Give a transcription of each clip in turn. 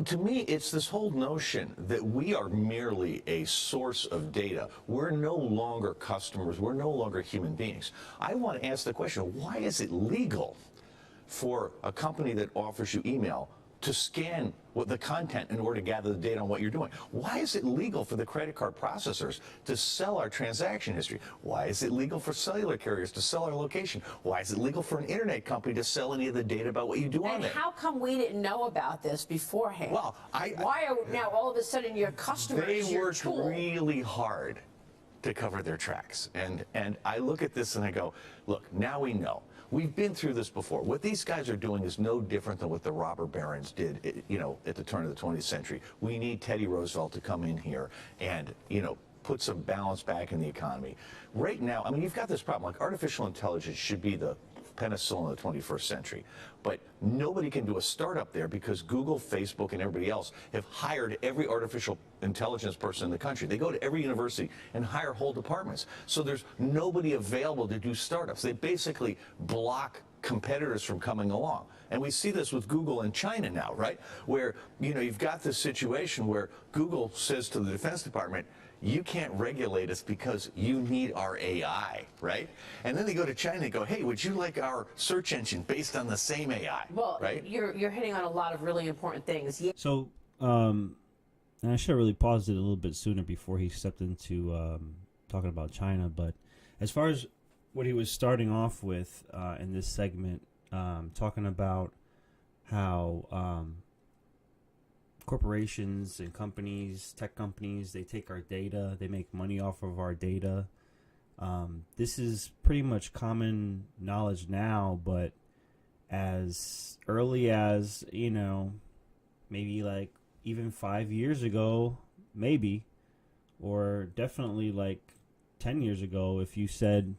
To me, it's this whole notion that we are merely a source of data. We're no longer customers. We're no longer human beings. I want to ask the question, why is it legal for a company that offers you email to scan what the content in order to gather the data on what you're doing? Why is it legal for the credit card processors to sell our transaction history? Why is it legal for cellular carriers to sell our location? Why is it legal for an internet company to sell any of the data about what you do on there? And how come we didn't know about this beforehand? Well, why are now all of a sudden your customers? They worked really hard to cover their tracks, and I look at this and I go, look, now we know. We've been through this before. What these guys are doing is no different than what the robber barons did, at the turn of the 20th century. We need Teddy Roosevelt to come in here and, put some balance back in the economy. Right now, I mean, you've got this problem. Like, artificial intelligence should be the penicillin of the 21st century. But nobody can do a startup there because Google, Facebook, and everybody else have hired every artificial intelligence person in the country. They go to every university and hire whole departments. So there's nobody available to do startups. They basically block competitors from coming along. And we see this with Google in China now, right? Where, you've got this situation where Google says to the Defense Department, you can't regulate us because you need our AI, right? And then they go to China and go, hey, would you like our search engine based on the same AI? Well, right? You're hitting on a lot of really important things. Yeah. So, and I should have really paused it a little bit sooner before he stepped into talking about China. But as far as what he was starting off with in this segment, talking about how corporations and companies, tech companies, they take our data, they make money off of our data. This is pretty much common knowledge now, but as early as, maybe like even 5 years ago, maybe, or definitely like 10 years ago, if you said,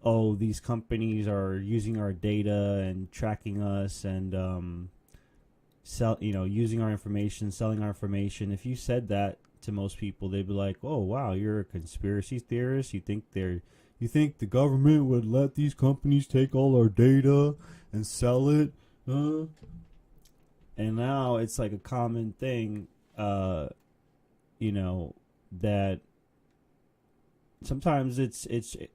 oh, these companies are using our data and tracking us and using our information, selling our information. If you said that to most people, they'd be like, "Oh, wow, you're a conspiracy theorist. You think the government would let these companies take all our data and sell it?" And now it's like a common thing, that sometimes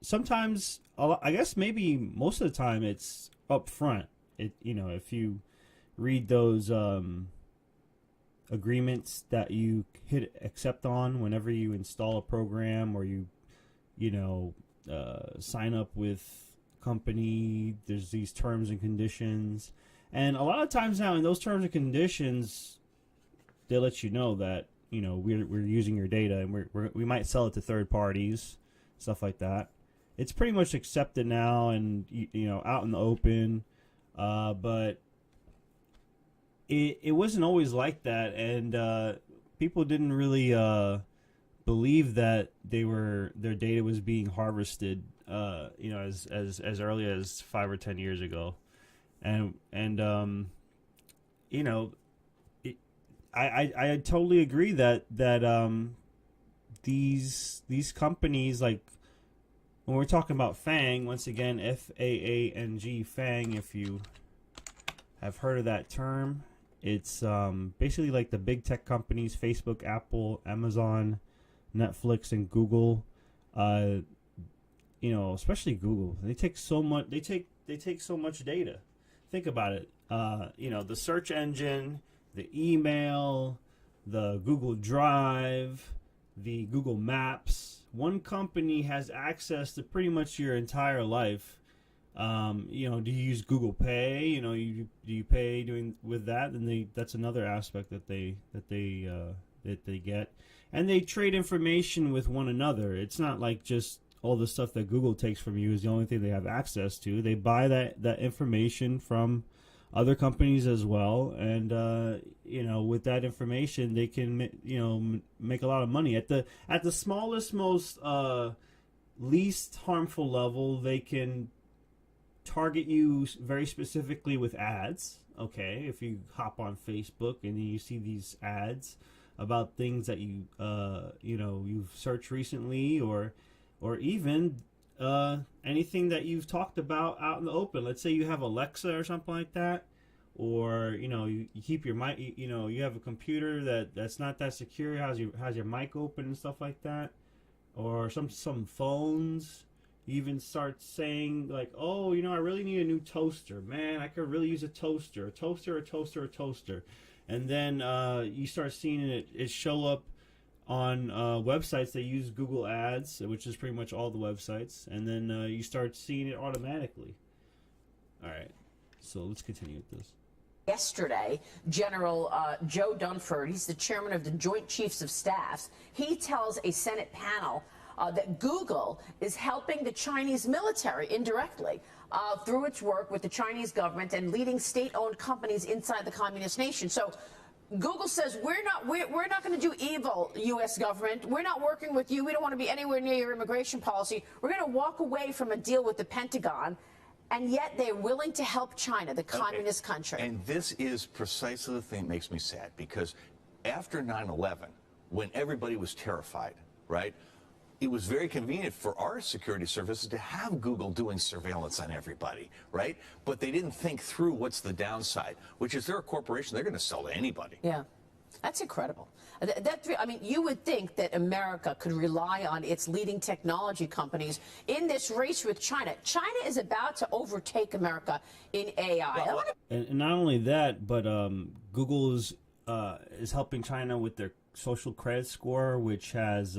sometimes I guess maybe most of the time it's up front. If you read those agreements that you hit accept on whenever you install a program or you sign up with a company, there's these terms and conditions, and a lot of times now in those terms and conditions they let you know that we're using your data and we might sell it to third parties, stuff like that. It's pretty much accepted now and out in the open, but it wasn't always like that, and people didn't really believe that their data was being harvested, as early as 5 or 10 years ago, and I totally agree that these companies, like when we're talking about Faang, once again, Faang, Faang, if you have heard of that term. It's basically like the big tech companies, Facebook, Apple, Amazon, Netflix, and Google. Especially Google. They take so much. They take so much data. Think about it. The search engine, the email, the Google Drive, the Google Maps. One company has access to pretty much your entire life. Do you use Google Pay? Do you pay doing with that? And that's another aspect that they get, and they trade information with one another. It's not like just all the stuff that Google takes from you is the only thing they have access to. They buy that information from other companies as well, and with that information they can make a lot of money at the smallest, most least harmful level. They can target you very specifically with ads. Okay, if you hop on Facebook and you see these ads about things that you've searched recently, or even anything that you've talked about out in the open. Let's say you have Alexa or something like that. or you keep your mic, you have a computer that's not that secure, has your mic open and stuff like that, or some phones. You even start saying like, oh, I really need a new toaster, man. I could really use a toaster, and then you start seeing it show up on websites that use Google Ads, which is pretty much all the websites, and then you start seeing it automatically. All right, so let's continue with this. Yesterday, General Joe Dunford, he's the chairman of the Joint Chiefs of Staffs, he tells a Senate panel that Google is helping the Chinese military indirectly through its work with the Chinese government and leading state-owned companies inside the communist nation. So Google says, we're not going to do evil, U.S. government. We're not working with you. We don't want to be anywhere near your immigration policy. We're going to walk away from a deal with the Pentagon. And yet they're willing to help China, the communist country. And this is precisely the thing that makes me sad, because after 9/11, when everybody was terrified, right, it was very convenient for our security services to have Google doing surveillance on everybody, right? But they didn't think through what's the downside, which is they're a corporation. They're going to sell to anybody. Yeah. That's incredible. I mean, you would think that America could rely on its leading technology companies in this race with China. China is about to overtake America in AI. And not only that, but Google is helping China with their social credit score, which has,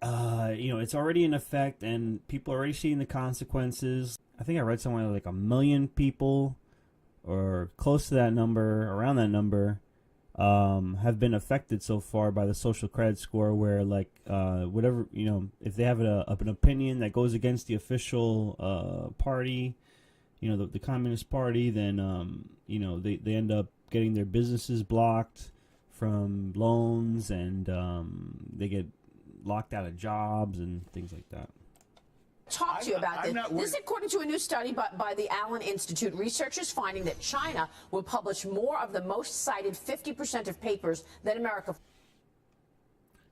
it's already in effect, and people are already seeing the consequences. I think I read somewhere like 1 million people, or close to that number, around that number, have been affected so far by the social credit score, where like whatever, if they have an opinion that goes against the official party, the Communist Party, then they end up getting their businesses blocked from loans, and they get locked out of jobs and things like that. Talk to you about this. This is according to a new study by the Allen Institute. Researchers finding that China will publish more of the most cited 50% of papers than America.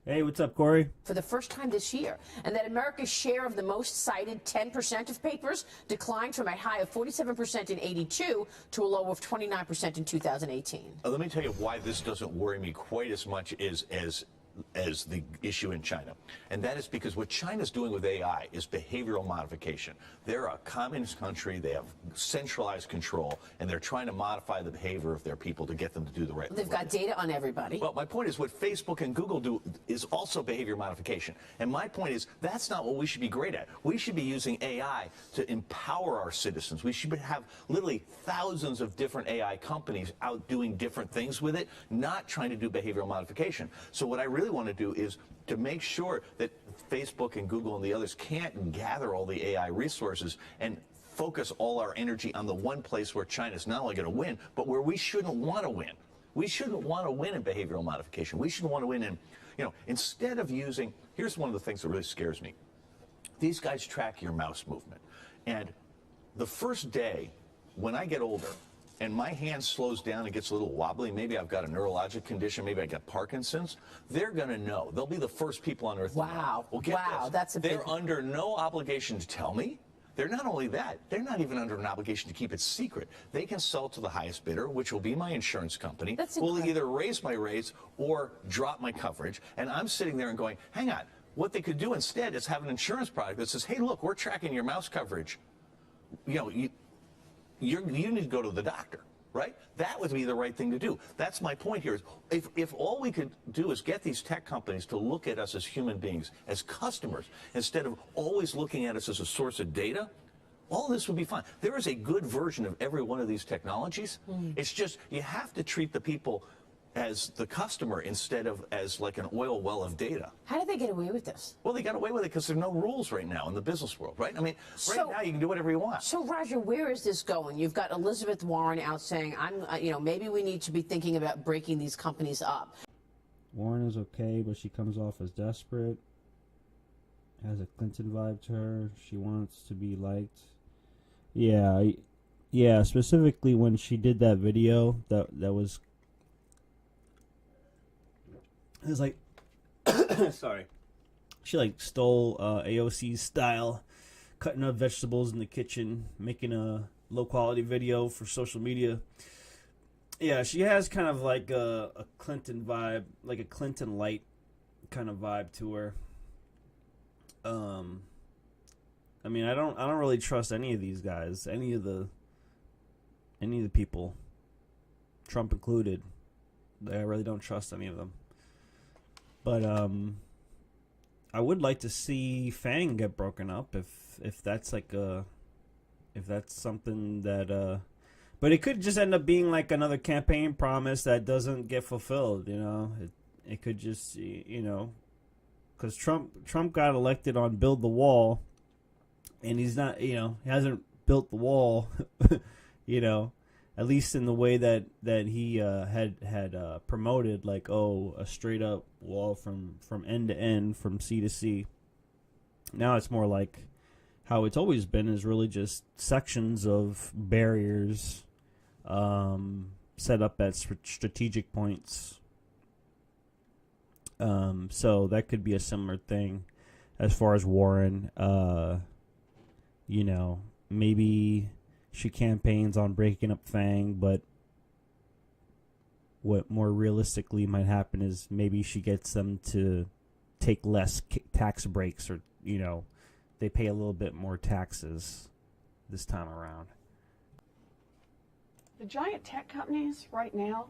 Hey, what's up, Corey? For the first time this year, and that America's share of the most cited 10% of papers declined from a high of 47% in '82 to a low of 29% in 2018. Let me tell you why this doesn't worry me quite as much as the issue in China. And that is because what China's doing with AI is behavioral modification. They're a communist country, they have centralized control, and they're trying to modify the behavior of their people to get them to do the right thing. They've got data on everybody. Well, my point is what Facebook and Google do is also behavior modification. And my point is that's not what we should be great at. We should be using AI to empower our citizens. We should have literally thousands of different AI companies out doing different things with it, not trying to do behavioral modification. So what I really want to do is to make sure that Facebook and Google and the others can't gather all the AI resources and focus all our energy on the one place where China's not only going to win, but where we shouldn't want to win. We shouldn't want to win in behavioral modification. We shouldn't want to win in, instead of using, here's one of the things that really scares me. These guys track your mouse movement. And the first day, when I get older, and my hand slows down and gets a little wobbly, maybe I've got a neurologic condition, maybe I got Parkinson's, they're going to know. They'll be the first people on earth to know. Well, get this. That's a big... They're under no obligation to tell me. They're not only that, they're not even under an obligation to keep it secret. They can sell to the highest bidder, which will be my insurance company. Will either raise my rates or drop my coverage. And I'm sitting there and going, hang on. What they could do instead is have an insurance product that says, hey, look, we're tracking your mouse coverage. You need to go to the doctor, right? That would be the right thing to do. That's my point here. If all we could do is get these tech companies to look at us as human beings, as customers, instead of always looking at us as a source of data, all this would be fine. There is a good version of every one of these technologies. It's just you have to treat the people as the customer instead of as like an oil well of data. How did they get away with this? Well, they got away with it because there are no rules right now in the business world, right? I mean, right now you can do whatever you want. So, Roger, where is this going? You've got Elizabeth Warren out saying, maybe we need to be thinking about breaking these companies up. Warren is okay, but she comes off as desperate. Has a Clinton vibe to her. She wants to be liked. Yeah, specifically when she did that video that was... It was like, sorry, she like stole AOC's style, cutting up vegetables in the kitchen, making a low quality video for social media. Yeah, she has kind of like a Clinton vibe, like a Clinton light kind of vibe to her. I mean, I don't really trust any of these guys, any of the people, Trump included. I really don't trust any of them. But I would like to see Faang get broken up if that's something that but it could just end up being like another campaign promise that doesn't get fulfilled, you know. It could just, you know, cuz Trump got elected on build the wall, and he's not, you know, he hasn't built the wall, you know, at least in the way that he had promoted, like, oh, a straight up wall from end to end, from sea to sea. Now it's more like how it's always been, is really just sections of barriers set up at strategic points. So that could be a similar thing as far as Warren. You know, maybe she campaigns on breaking up Faang, but what more realistically might happen is maybe she gets them to take less tax breaks, or, you know, they pay a little bit more taxes this time around. The giant tech companies right now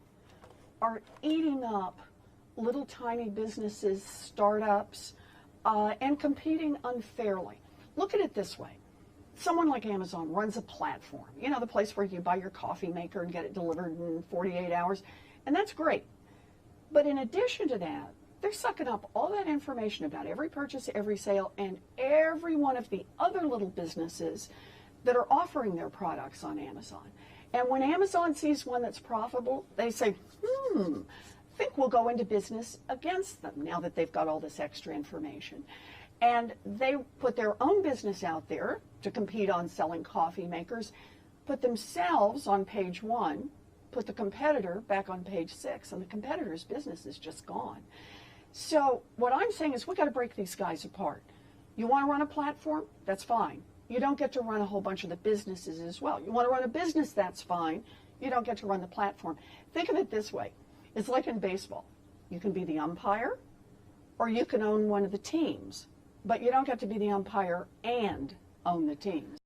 are eating up little tiny businesses, startups, and competing unfairly. Look at it this way. Someone like Amazon runs a platform, you know, the place where you buy your coffee maker and get it delivered in 48 hours, and that's great. But in addition to that, they're sucking up all that information about every purchase, every sale, and every one of the other little businesses that are offering their products on Amazon. And when Amazon sees one that's profitable, they say, I think we'll go into business against them now that they've got all this extra information. And they put their own business out there to compete on selling coffee makers, put themselves on page 1, put the competitor back on page 6, and the competitor's business is just gone. So what I'm saying is we got to break these guys apart. You want to run a platform? That's fine. You don't get to run a whole bunch of the businesses as well. You want to run a business? That's fine. You don't get to run the platform. Think of it this way. It's like in baseball. You can be the umpire, or you can own one of the teams, but you don't get to be the umpire and own the teams.